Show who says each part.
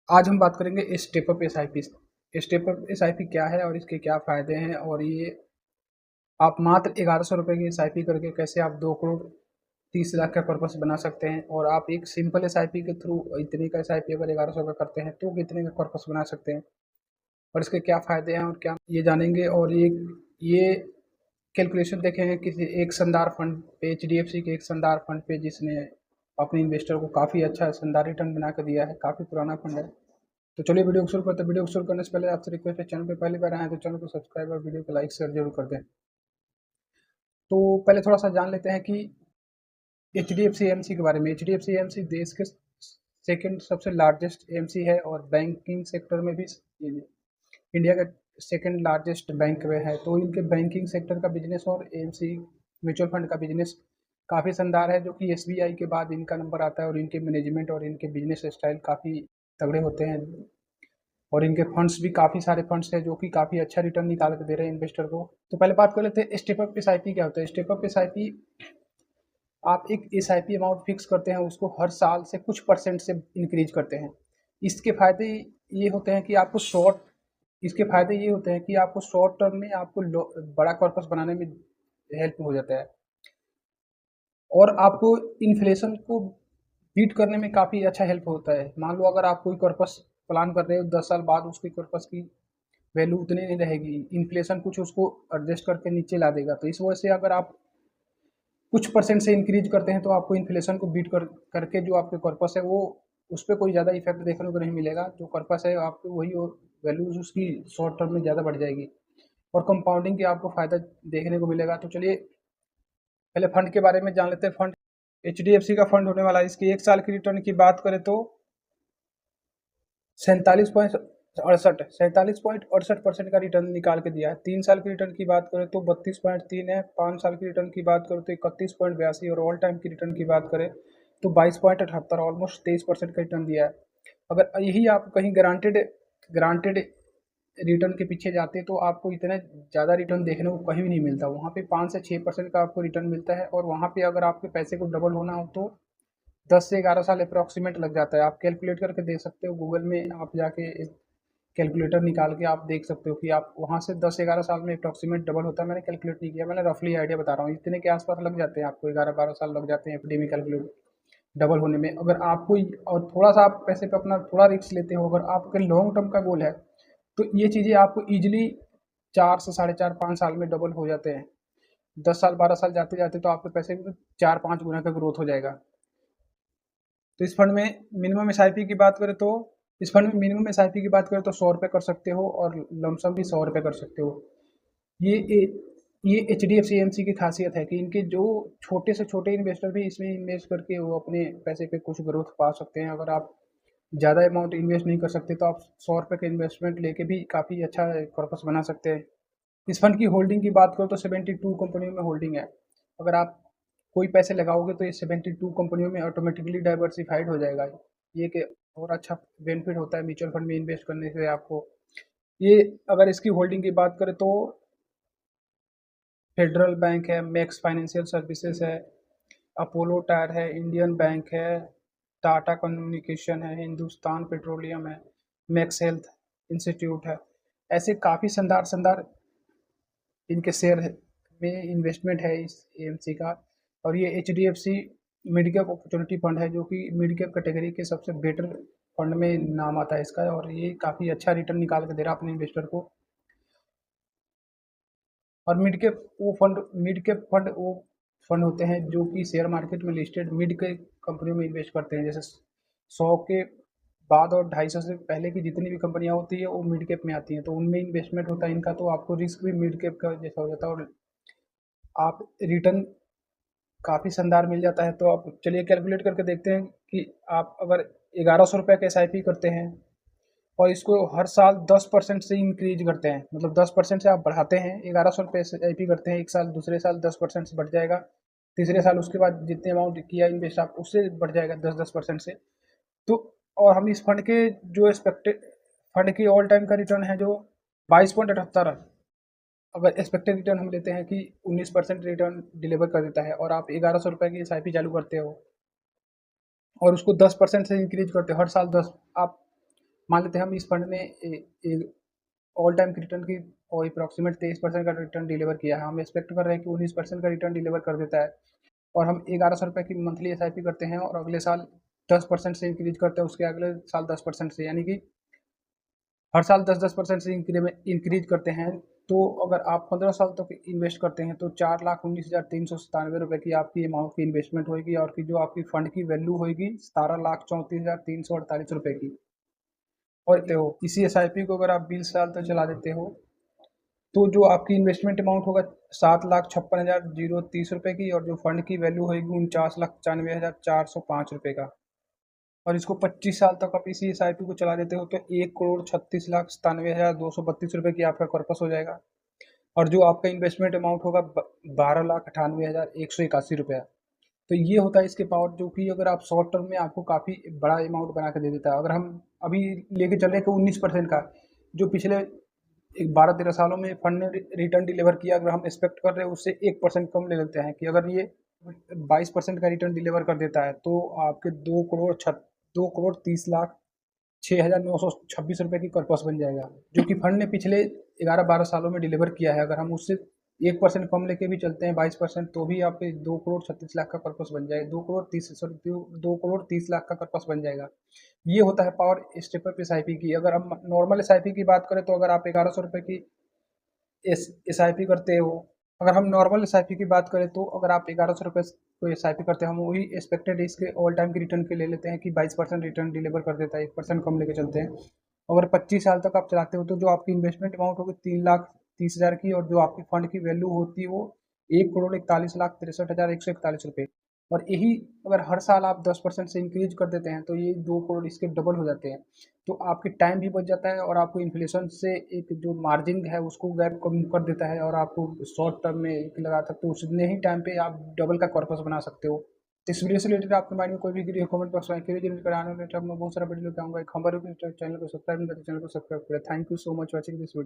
Speaker 1: आज हम बात करेंगे step up SIP. Step up SIP क्या है और इसके क्या फ़ायदे हैं, और ये आप मात्र 1100 रुपये की एसआईपी करके कैसे आप 2 करोड़ 30 लाख का पर्पस बना सकते हैं, और आप एक सिंपल एसआईपी के थ्रू इतने का एसआईपी अगर 1100 का करते हैं तो कितने का पर्पस बना सकते हैं, और इसके क्या फ़ायदे हैं और क्या ये जानेंगे। और ये कैलकुलेशन देखेंगे किसी एक शानदार फंड पे, एचडीएफसी के एक शानदार फंड पे, जिसने अपने इन्वेस्टर को काफ़ी अच्छा शानदार रिटर्न बना कर दिया है। काफ़ी पुराना फंड है। तो चलिए वीडियो को शुरू करते हैं। वीडियो को शुरू करने से पहले आपसे रिक्वेस्ट है, चैनल पे पहली बार आए हैं तो चैनल को सब्सक्राइब और वीडियो को लाइक शेयर जरूर कर दें। तो पहले थोड़ा सा जान लेते हैं कि H D F C M C के बारे में। H D F C M C देश के सेकेंड सबसे लार्जेस्ट एम सी है, और बैंकिंग सेक्टर में भी इंडिया का सेकेंड लार्जेस्ट बैंक में है। तो इनके बैंकिंग सेक्टर का बिजनेस और एम सी म्यूचुअल फंड का बिजनेस काफ़ी शानदार है, जो कि एस बी आई के बाद इनका नंबर आता है। और इनके मैनेजमेंट और इनके बिजनेस स्टाइल काफ़ी तगड़े होते हैं, और इनके फंड्स भी काफ़ी सारे फंड्स हैं जो कि काफ़ी अच्छा रिटर्न निकाल के दे रहे हैं इन्वेस्टर को। तो पहले बात कर लेते हैं स्टेप अप एसआईपी क्या होता है। स्टेप अप एसआईपी, आप एक एसआईपी अमाउंट फिक्स करते हैं, उसको हर साल से कुछ परसेंट से इंक्रीज करते हैं। इसके फायदे ये होते हैं कि आपको शॉर्ट इसके फायदे ये होते हैं कि आपको शॉर्ट टर्म में आपको बड़ा कॉर्पस बनाने में हेल्प हो जाता है, और आपको इन्फ्लेशन को बीट करने में काफ़ी अच्छा हेल्प होता है। मान लो अगर आप कोई कॉर्पस प्लान कर रहे हो, 10 साल बाद उसकी कॉर्पस की वैल्यू उतनी नहीं रहेगी, इन्फ्लेशन कुछ उसको एडजस्ट करके नीचे ला देगा। तो इस वजह से अगर आप कुछ परसेंट से इंक्रीज करते हैं तो आपको इन्फ्लेशन को बीट करके जो आपके कॉर्पस है वो, उस पर कोई ज़्यादा इफेक्ट देखने को नहीं मिलेगा। जो कॉर्पस है आपको वही वैल्यूज उसकी शॉर्ट टर्म में ज़्यादा बढ़ जाएगी, और कंपाउंडिंग की आपको फ़ायदा देखने को मिलेगा। तो चलिए पहले फंड के बारे में जान लेते हैं। Fund H D F C का फंड होने वाला है। इसकी एक साल की रिटर्न की बात करें तो 47.68% का रिटर्न निकाल के दिया है। 3 साल की रिटर्न की बात करें तो 32.3 है। 5 साल की रिटर्न की बात करें तो 31.82, और ऑल टाइम की रिटर्न की बात करें तो 22.78, ऑलमोस्ट 23% का रिटर्न दिया है। अगर यही आप कहीं ग्रांटेड रिटर्न के पीछे जाते तो आपको इतना ज़्यादा रिटर्न देखने को कहीं भी नहीं मिलता। वहाँ पे 5 से 6% का आपको रिटर्न मिलता है, और वहाँ पे अगर आपके पैसे को डबल होना हो तो 10 से 11 साल अप्रॉक्सीमेट लग जाता है। आप कैलकुलेट करके देख सकते हो, गूगल में आप जाके एक कैलकुलेटर निकाल के आप देख सकते हो कि आप वहाँ से 10 से 11 साल में अप्रॉक्सीमेट डबल होता है। मैंने कैलकुलेट नहीं किया, मैंने रफली आइडिया बता रहा हूँ, इतने के आसपास लग जाते हैं आपको। 11-12 साल लग जाते हैं एफडी में कैलकुलेट डबल होने में। अगर आपको और थोड़ा सा आप पैसे पे अपना थोड़ा रिस्क लेते हो, अगर आपके लॉन्ग टर्म का गोल है, तो ये चीज़ें आपको ईजिली 4 से 4.5 5 साल में डबल हो जाते हैं। 10 साल 12 साल जाते जाते तो आपके पैसे 4-5 गुना का ग्रोथ हो जाएगा। तो इस फंड में मिनिमम एसआईपी की बात करें तो इस फंड में मिनिमम एसआईपी की बात करें तो 100 रुपये कर सकते हो, और लमसम भी 100 रुपये कर सकते हो। ये ये H D F C M C की खासियत है कि इनके जो छोटे से छोटे इन्वेस्टर भी इसमें इन्वेस्ट करके वो अपने पैसे पे कुछ ग्रोथ पा सकते हैं। अगर आप ज़्यादा अमाउंट इन्वेस्ट नहीं कर सकते तो आप 100 रुपये का इन्वेस्टमेंट लेके भी काफ़ी अच्छा कॉर्पस बना सकते हैं। इस फंड की होल्डिंग की बात करो तो 72 कंपनियों में होल्डिंग है। अगर आप कोई पैसे लगाओगे तो ये 72 कंपनियों में ऑटोमेटिकली डाइवर्सिफाइड हो जाएगा। ये कि और अच्छा बेनिफिट होता है म्यूचुअल फंड में इन्वेस्ट करने से आपको। ये अगर इसकी होल्डिंग की बात करें तो फेडरल बैंक है, मैक्स फाइनेंशियल सर्विसेज है, अपोलो टायर है, इंडियन बैंक है, टाटा कम्युनिकेशन है, हिंदुस्तान पेट्रोलियम है, मैक्स हेल्थ इंस्टीट्यूट है। ऐसे काफ़ी शानदार शानदार इनके शेयर में इन्वेस्टमेंट है इस एएमसी का। और ये H D F C mid cap opportunity fund है, जो कि मिड कैप कैटेगरी के सबसे बेटर फंड में नाम आता है इसका, और ये काफ़ी अच्छा रिटर्न निकाल के दे रहा है अपने इन्वेस्टर को। और मिड कैप फंड वो फंड होते हैं जो कि शेयर मार्केट में लिस्टेड मिड कैप कंपनियों में इन्वेस्ट करते हैं। जैसे 100 के बाद और 250 से पहले की जितनी भी कंपनियां होती है वो मिड कैप में आती हैं, तो उनमें इन्वेस्टमेंट होता है इनका। तो आपको रिस्क भी मिड कैप का जैसा हो जाता है, और आप रिटर्न काफ़ी शानदार मिल जाता है। तो आप चलिए कैलकुलेट करके देखते हैं कि आप अगर 1100 रुपये का एस करते हैं, और इसको हर साल 10% से इंक्रीज करते हैं, मतलब 10% से आप बढ़ाते हैं। 1100 रुपये एस करते हैं एक साल, दूसरे साल 10% से बढ़ जाएगा, तीसरे साल उसके बाद जितने अमाउंट किया इन्वेस्ट आप उससे बढ़ जाएगा 10% से। तो और हम इस फंड के जो एक्सपेक्टेड फंड की ऑल टाइम का रिटर्न है जो 22.78, अगर एक्सपेक्टेड रिटर्न हम लेते हैं कि 19% रिटर्न डिलीवर कर देता है, और आप 1100 रुपये की एस चालू करते हो और उसको 10% से इंक्रीज करते हो हर साल 10, आप मान लेते हैं हम इस फंड ने ऑल टाइम की रिटर्न की और अप्रॉक्सीमेट 23% का रिटर्न डिलीवर किया है, हम एक्सपेक्ट कर रहे हैं कि 19% का रिटर्न डिलीवर कर देता है, और हम 1100 रुपये की मंथली एस करते हैं और अगले साल 10% से इंक्रीज करते हैं, उसके अगले साल 10% से, यानी कि हर साल 10-10% से इंक्रीज करते हैं। तो अगर आप 15 साल तक इन्वेस्ट करते हैं तो 4,19,397 रुपये की आपकी अमाउंट की इन्वेस्टमेंट होगी, और की जो आपकी फंड की वैल्यू होगी 17,34,348 रुपये की। और इसी एस को अगर आप 20 साल तक चला देते हो तो जो आपकी इन्वेस्टमेंट अमाउंट होगा 7,56,030 रुपये की, और जो फंड की वैल्यू होगी 49,95,405 रुपये का। और इसको 25 साल तक आप इसी एस को चला देते हो तो 1,36,97,232 रुपये की आपका कॉर्पस हो जाएगा, और जो आपका इन्वेस्टमेंट अमाउंट होगा 12,98,181 रुपया। तो ये होता है इसके पावर, जो कि अगर आप शॉर्ट टर्म में आपको काफ़ी बड़ा अमाउंट बना के दे देता है। अगर हम अभी लेके चल रहे हैं कि 19% का, जो पिछले एक 12-13 सालों में फंड ने रिटर्न डिलीवर किया, अगर हम एक्सपेक्ट कर रहे हैं उससे 1% कम ले लेते हैं कि अगर ये 22% का रिटर्न डिलीवर कर देता है तो आपके 2,30,06,926 रुपये की कॉर्पस बन जाएगा, जो कि फंड ने पिछले 11-12 सालों में डिलीवर किया है। अगर हम उससे 1% कम लेके भी चलते हैं 22%, तो भी आपके 2,36,00,000 का पर्पस बन जाएगा, 2,30,00,000 का पर्पस बन जाएगा। ये होता है पावर स्टेप अप एसआईपी की। अगर हम नॉर्मल एसआईपी की बात करें तो अगर आप 1100 रुपये की एसआईपी करते हो, अगर हम नॉर्मल एसआईपी की बात करें तो अगर आप 1100 रुपये को एसआईपी करते हैं, हम वही एक्सपेक्टेड इसके ऑल टाइम की रिटर्न के ले लेते हैं कि 22% रिटर्न डिलीवर कर देता है, 1% कम लेके चलते हैं। अगर 25 साल तक आप चलाते हो तो जो आपकी इन्वेस्टमेंट अमाउंट होगी 3,30,000 की, और जो आपकी फंड की वैल्यू होती है वो 1,41,63,141 रुपये। और यही अगर हर साल आप 10% से इंक्रीज कर देते हैं तो ये 2 करोड़ इसके डबल हो जाते हैं। तो आपके टाइम भी बच जाता है, और आपको इन्फ्लेशन से एक जो मार्जिन है उसको गैप कम कर देता है, और आपको शॉर्ट टर्म में एक लगा सकते हो, उतने ही टाइम पे आप डबल का कॉर्पस बना सकते हो। तो इस वीडियो से रिलेटेड आपके माइंड में कोई भी कमेंट बॉक्स में कराने में मैं बहुत सारा वीडियो लेकर आऊँगा। एक हमारे चैनल को सब्सक्राइब नहीं करते, चैनल को सब्सक्राइब करें। Thank you so much watching this video.